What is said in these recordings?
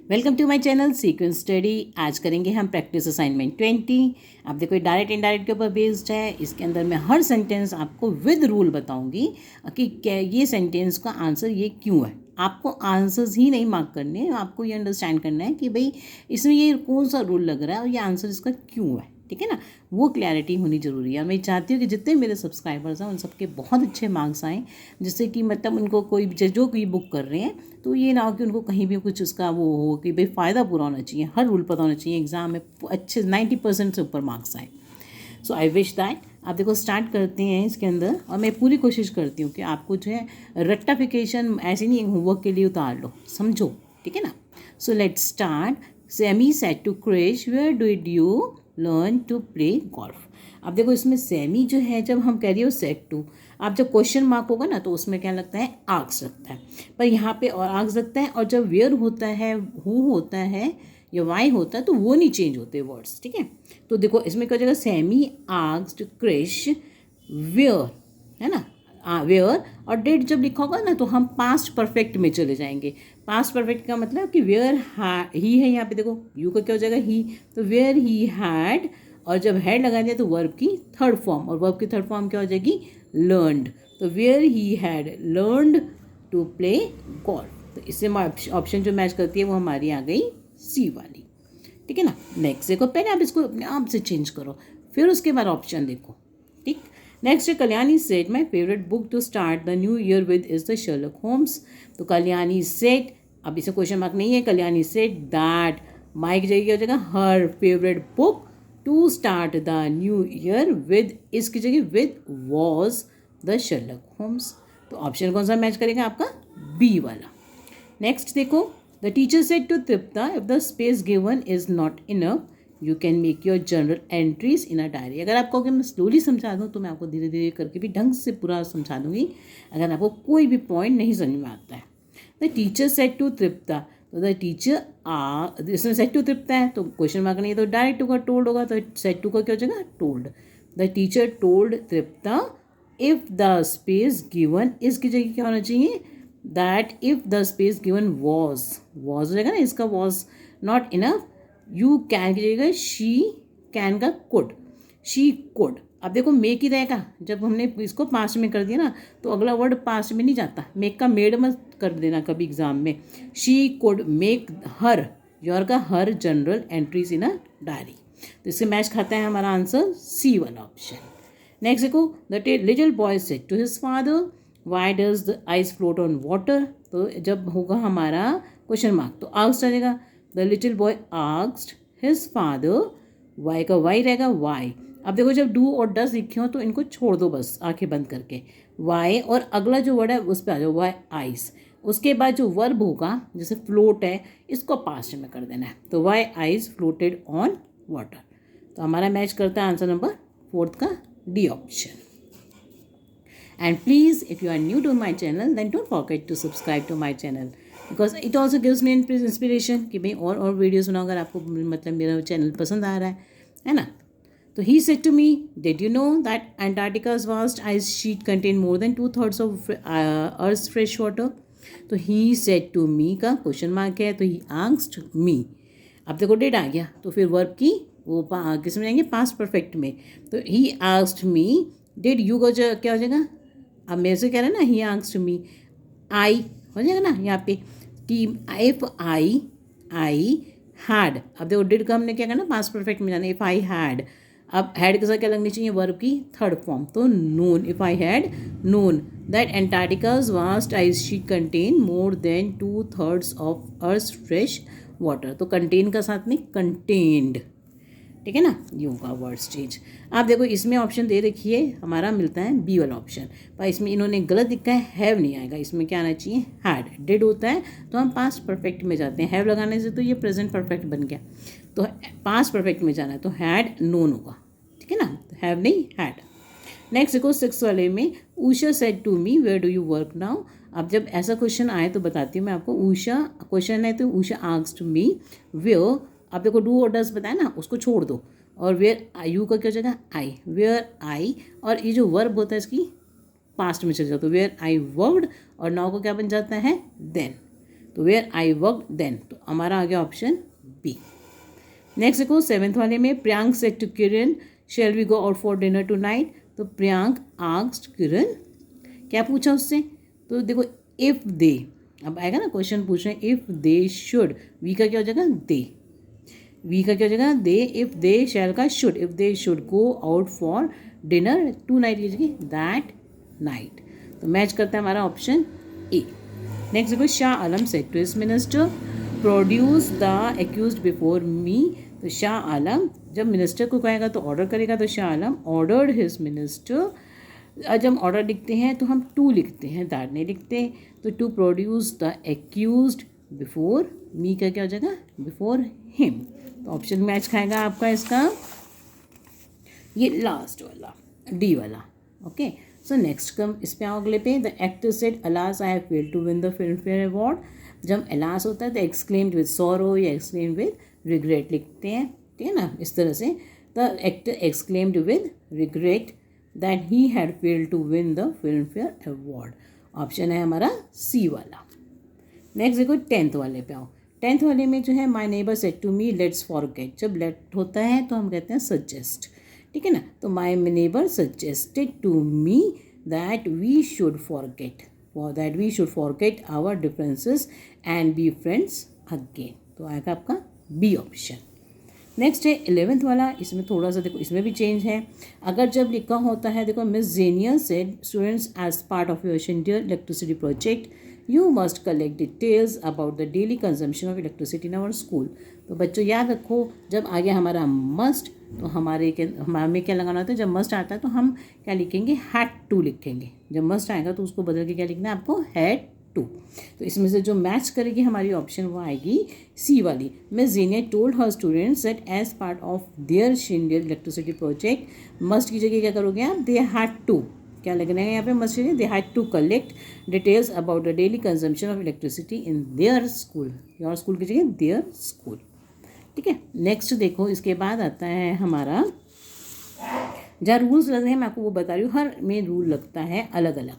Welcome to my channel sequence study. आज करेंगे हम प्रैक्टिस असाइनमेंट 20। अब देखो ये डायरेक्ट इनडायरेक्ट के ऊपर बेस्ड है। इसके अंदर मैं हर सेंटेंस आपको विद रूल बताऊंगी कि क्या ये सेंटेंस का आंसर ये क्यों है। आपको आंसर्स ही नहीं मार्क करने, आपको ये अंडरस्टैंड करना है कि भाई इसमें ये कौन सा रूल लग रहा है और ये आंसर इसका क्यों है। ठीक है ना, वो क्लैरिटी होनी ज़रूरी है। और मैं चाहती हूँ कि जितने मेरे सब्सक्राइबर्स हैं उन सबके बहुत अच्छे मार्क्स आएँ, जिससे कि मतलब उनको कोई जो कोई बुक कर रहे हैं तो ये ना हो कि उनको कहीं भी कुछ उसका वो हो कि भाई फ़ायदा पूरा होना चाहिए, हर रूल पता होना चाहिए, एग्ज़ाम में अच्छे 90% से ऊपर मार्क्स आए। सो आई विश दैट। आप देखो स्टार्ट करते हैं इसके अंदर, और मैं पूरी कोशिश करती हूँ कि आपको जो है रट्टाफिकेशन ऐसे नहीं होमवर्क के लिए उतार लो, समझो। ठीक है ना। So let's start. Sammy said to Krish, where did you learn to play golf. अब देखो इसमें सेमी जो है, जब हम कह रही हो सेट टू, आप जब क्वेश्चन मार्क होगा ना तो उसमें क्या लगता है, आर्क्स लगता है, पर यहाँ पे और आर्क्स लगता है। और जब वेयर होता है, हु होता है या वाई होता है, तो वो नहीं चेंज होते वर्ड्स। ठीक है, तो देखो इसमें क्या हो जाएगा, सेमी आस्क्ड क्रिश वेयर, है ना, वेयर। और डेट जब लिखा होगा ना तो हम पास्ट परफेक्ट में चले जाएंगे। पास्ट परफेक्ट का मतलब कि वेयर ही है, यहाँ पे देखो यू का क्या हो जाएगा, ही, तो वेयर ही हैड, और जब हैड लगा दिया तो वर्ब की थर्ड फॉर्म, और वर्ब की थर्ड फॉर्म क्या हो जाएगी, लर्नड। तो where he had learned to play golf. तो इससे ऑप्शन जो मैच करती है वो हमारी आ गई सी वाली। ठीक है ना। नेक्स्ट देखो, पहले आप इसको अपने आप से चेंज करो, फिर उसके बाद ऑप्शन देखो। ठीक। नेक्स्ट है Kalyani said, my favourite book to start the new year with is the Sherlock Holmes. तो कल्याणी सेट, अब इसे क्वेश्चन मार्क नहीं है, कल्याणी सेट दैट माई की जगह क्या हो जाएगा, her favourite book to start the new year with, इसकी जगह with was the Sherlock Holmes. तो ऑप्शन कौन सा मैच करेगा आपका, बी वाला। नेक्स्ट देखो, the teacher said to Tripta, if the space given is not enough you can make your general entries in a diary. अगर आपको मैं स्लोली समझा दूँ तो मैं आपको धीरे धीरे करके भी ढंग से पूरा समझा दूँगी, अगर आपको कोई भी पॉइंट नहीं समझ में आता है। द टीचर सेड टू तृप्ता, तो द टीचर इसमें सेड टू तृप्ता है तो क्वेश्चन मार्क नहीं है, तो डायरेक्ट होगा, टोल्ड होगा, तो सेड टू का क्या हो जाएगा, told. The teacher told Tripta if the space given, इसकी जगह क्या होना चाहिए, that if the space given was हो जाएगा ना, इसका was not enough, you can की जगह शी कैन का कुड, शी कुड। अब देखो मेक ही रहेगा, जब हमने इसको पास्ट में कर दिया ना तो अगला वर्ड पास्ट में नहीं जाता, मेक का मेड मत कर देना कभी एग्जाम में। She could make her, your का her journal entries in a diary. तो इससे मैच खाता है हमारा आंसर सी वाला ऑप्शन। नेक्स्ट देखो, the little boy said to his father, why does the ice float on water. तो जब होगा हमारा क्वेश्चन मार्क तो आस्क्ड आ जाएगा, the little boy asked his father, why का वाई रहेगा, वाई। अब देखो जब डू और डज लिखे हो तो इनको छोड़ दो बस आंखें बंद करके, वाई, और अगला जो वर्ड है उस पर आ जाओ, वाई आइस। उसके बाद जो वर्ब होगा, जैसे फ्लोट है, इसको पास्ट में कर देना है, तो why ice floated on water. तो हमारा मैच करता है आंसर नंबर 4 का D option. And please, if you are new to my channel, then don't forget to subscribe to my channel, because it also gives me inspiration कि भाई और videos बनाओ, अगर आपको मतलब मेरा चैनल पसंद आ रहा है ना। तो he said to me, did you know that Antarctica's vast ice sheet contain more than 2/3 of Earth's fresh water? तो he said to me का क्वेश्चन मार्क है, तो he asked me। अब देखो डेट आ गया तो फिर वर्ब की वो किस में जाएंगे, पास्ट परफेक्ट में। तो he asked me, did you को क्या हो जाएगा, अब मेरे से कह रहे हैं ना, ही आस्क्ड मी, आई हो जाएगा ना यहाँ पे कि इफ आई हैड। अब देखो डिड का हमने क्या करना, पास्ट परफेक्ट में जाना, इफ आई हैड। अब हैड के साथ क्या लगनी चाहिए, वर्ब की थर्ड फॉर्म, तो known, if I had known that Antarctica's vast ice sheet contain more than 2/3 of earth fresh water. तो कंटेन का साथ में कंटेन्ड, ठीक है ना, ये होगा वर्ड स्टेज। आप देखो इसमें ऑप्शन दे रखिए, हमारा मिलता है बी वाला ऑप्शन, पर इसमें इन्होंने गलत लिखा है, हैव नहीं आएगा, इसमें क्या आना चाहिए, हैड। डिड होता है तो हम पास्ट परफेक्ट में जाते हैं, हैव लगाने से तो ये प्रेजेंट परफेक्ट बन गया, तो पास्ट परफेक्ट में जाना है तो हैड नोन होगा। ठीक है ना, हैव नहीं, हैड। नेक्स्ट देखो 6 वाले में, Usha said to me, where do you work now. अब जब ऐसा क्वेश्चन आए तो बताती हूँ मैं आपको, उषा क्वेश्चन है तो उषा आस्क्ड मी वेयर। अब देखो डू और डज बताया ना, उसको छोड़ दो, और वेयर यू का क्या हो जाएगा, आई, वेयर आई, और ये जो वर्ब होता है इसकी पास्ट में चल जाता है, तो वेयर आई वर्कड, और नाउ को क्या बन जाता है, देन। तो वेयर आई वर्क देन, तो हमारा आ गया ऑप्शन बी। नेक्स्ट देखो 7th वाले में, Priyank said to Kiran shall we go out for dinner tonight, तो प्रियांक आस्क्ड किरण, क्या पूछा उससे, तो देखो इफ़ दे, अब आएगा ना क्वेश्चन पूछ रहे हैं इफ़ दे शुड, वी का क्या हो जाएगा दे, वी का क्या हो जाएगा दे, इफ़ दे शैल का should, if they should go out for dinner tonight की जगह दैट नाइट, तो मैच करता है हमारा ऑप्शन ए। नेक्स्ट देखो Shah Alam said to his minister produce the accused before me, तो शाह आलम जब मिनिस्टर को कहेगा तो ऑर्डर करेगा, तो शाह आलम ऑर्डर्ड हिज मिनिस्टर, जब हम ऑर्डर लिखते हैं तो हम टू लिखते हैं, दैट नहीं लिखते, तो to produce the accused before me का क्या हो जाएगा बिफोर हिम, तो ऑप्शन मैच खाएगा आपका इसका ये लास्ट वाला डी वाला। ओके, सो नेक्स्ट कम इस पे आओ अगले पे, the actor said alas I have failed to win the Filmfare award, जब अलास होता है तो एक्सक्लेम्ड विद सॉरो या एक्सक्लेम्ड विद रिग्रेट लिखते हैं, ठीक है ना, इस तरह से the actor exclaimed with regret that he had failed to win the Filmfare award, option है हमारा सी वाला। नेक्स्ट देखो 10th वाले पे आओ, 10th वाले में जो है my neighbour said to me let's forget, जब लेट होता है तो हम कहते हैं सजेस्ट, ठीक है ना, तो my neighbour suggested to me that we should forget our differences and be friends again, तो आएगा आपका बी ऑप्शन। नेक्स्ट है 11th वाला, इसमें थोड़ा सा देखो इसमें भी चेंज है, अगर जब लिखा होता है देखो miss Xenia said students as part of your Indian electricity project you must collect details about the daily consumption of electricity in our school, तो बच्चों याद रखो जब आ गया हमारा मस्ट तो हमें क्या लगाना होता है, जब मस्ट आता है तो हम क्या लिखेंगे हैड टू लिखेंगे, जब मस्ट आएगा तो उसको बदल के क्या लिखना है आपको हैड टू, तो इसमें से जो मैच करेगी हमारी ऑप्शन वो आएगी सी वाली, miss Xenia told her students that as part of their Indian electricity project, must की जगह क्या करोगे आप दे हैड टू, क्या लगना है यहाँ पे must they had to collect details about the daily consumption of electricity in their school, your school की जगह देयर स्कूल, ठीक है। नेक्स्ट देखो इसके बाद आता है हमारा जहाँ रूल्स लग रहे हैं मैं आपको वो बता रही हूँ, हर में रूल लगता है अलग अलग।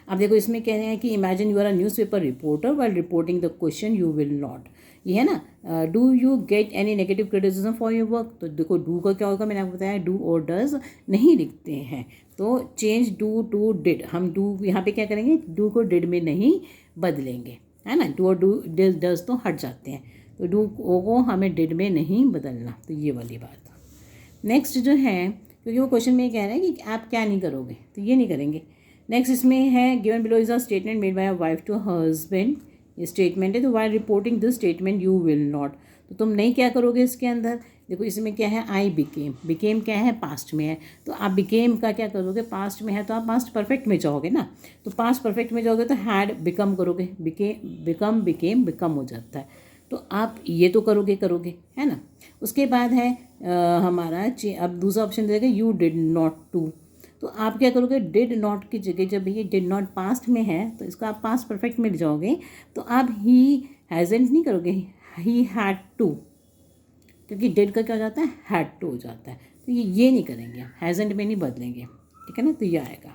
अब देखो इसमें कह रहे हैं कि imagine you are a newspaper reporter while reporting the question you will not, ये है ना, do you get any negative criticism for your work, तो देखो डू का क्या होगा मैंने आपको बताया डू और डज नहीं लिखते हैं, तो चेंज डू टू डिड, हम डू यहाँ पे क्या करेंगे डू को डिड में नहीं बदलेंगे, है ना, डू और डू डज तो हट जाते हैं, तो डू को हमें डिड में नहीं बदलना, तो ये वाली बात। नेक्स्ट जो है क्योंकि वो क्वेश्चन में कह रहे हैं कि आप क्या नहीं करोगे तो ये नहीं करेंगे। नेक्स्ट इसमें है given below is a statement made by a wife to husband, ये स्टेटमेंट है, तो while reporting this statement you will not, तो तुम नहीं क्या करोगे इसके अंदर, देखो इसमें क्या है आई बिकेम क्या है पास्ट में है, तो आप बिकेम का क्या करोगे पास्ट में है तो आप पास्ट परफेक्ट में जाओगे ना, तो पास्ट परफेक्ट में जाओगे तो हैड बिकम करोगे, बिकम हो जाता है, तो आप ये तो करोगे है ना। उसके बाद है हमारा अब दूसरा ऑप्शन देगा यू डिड नॉट टू, तो आप क्या करोगे डिड नॉट की जगह जब ये डिड नॉट पास्ट में है तो इसको आप पास्ट परफेक्ट में ले जाओगे, तो आप ही हैज़ेंट नहीं करोगे ही हैड टू, क्योंकि डिड का क्या हो जाता है हैड टू हो जाता है, तो ये नहीं करेंगे आप हैज़ेंट में नहीं बदलेंगे, ठीक है ना, तो ये आएगा।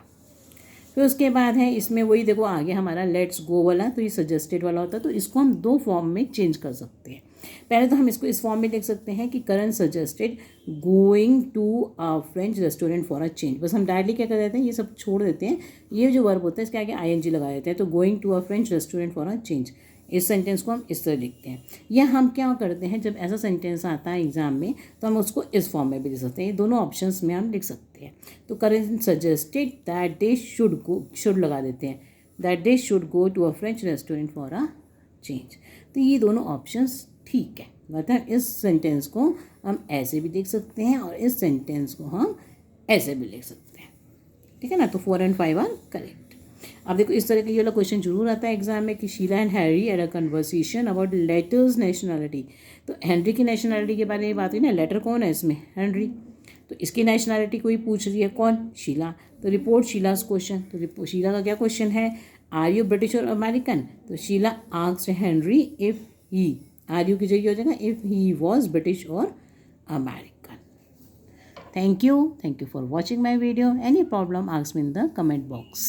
फिर उसके बाद है इसमें वही देखो आगे हमारा लेट्स गो वाला, तो ये सजेस्टेड वाला होता है, तो इसको हम दो फॉर्म में चेंज कर सकते हैं। पहले तो हम इसको इस फॉर्म में लिख सकते हैं कि Karan suggested going to a French restaurant for a change, बस हम डायरेक्टली क्या कर देते हैं ये सब छोड़ देते हैं, ये जो वर्ब होता है इसके आगे आईएनजी लगा देते हैं, तो going to a French restaurant for a change, इस सेंटेंस को हम इस तरह लिखते हैं। या हम क्या करते हैं जब ऐसा सेंटेंस आता है एग्जाम में तो हम उसको इस फॉर्म में भी लिख सकते हैं, ये दोनों ऑप्शंस में हम लिख सकते हैं। तो Karan suggested that they should लगा देते हैं, that they should go to a French restaurant for a change, तो ये दोनों ऑप्शंस ठीक है, मतलब इस सेंटेंस को हम ऐसे भी लिख सकते हैं और इस सेंटेंस को हम ऐसे भी लिख सकते हैं, ठीक है ना, तो 4 और 5 आर करेक्ट। अब देखो इस तरह का ये वाला क्वेश्चन जरूर आता है एग्जाम में कि Sheila and Harry had a conversation about letters nationality, तो हेनरी की नेशनलिटी के बारे में बात हुई ना, लेटर कौन है इसमें हेनरी, तो इसकी नेशनलिटी कोई पूछ रही है कौन शीला, तो रिपोर्ट शीलास क्वेश्चन, तो शीला का क्या क्वेश्चन है आर यू ब्रिटिश और अमेरिकन, तो Sheila asked Henry if he, are you की जगह हो जाएगा इफ ही वॉज ब्रिटिश और American. Thank you for watching my video. Any problem ask me in the comment box.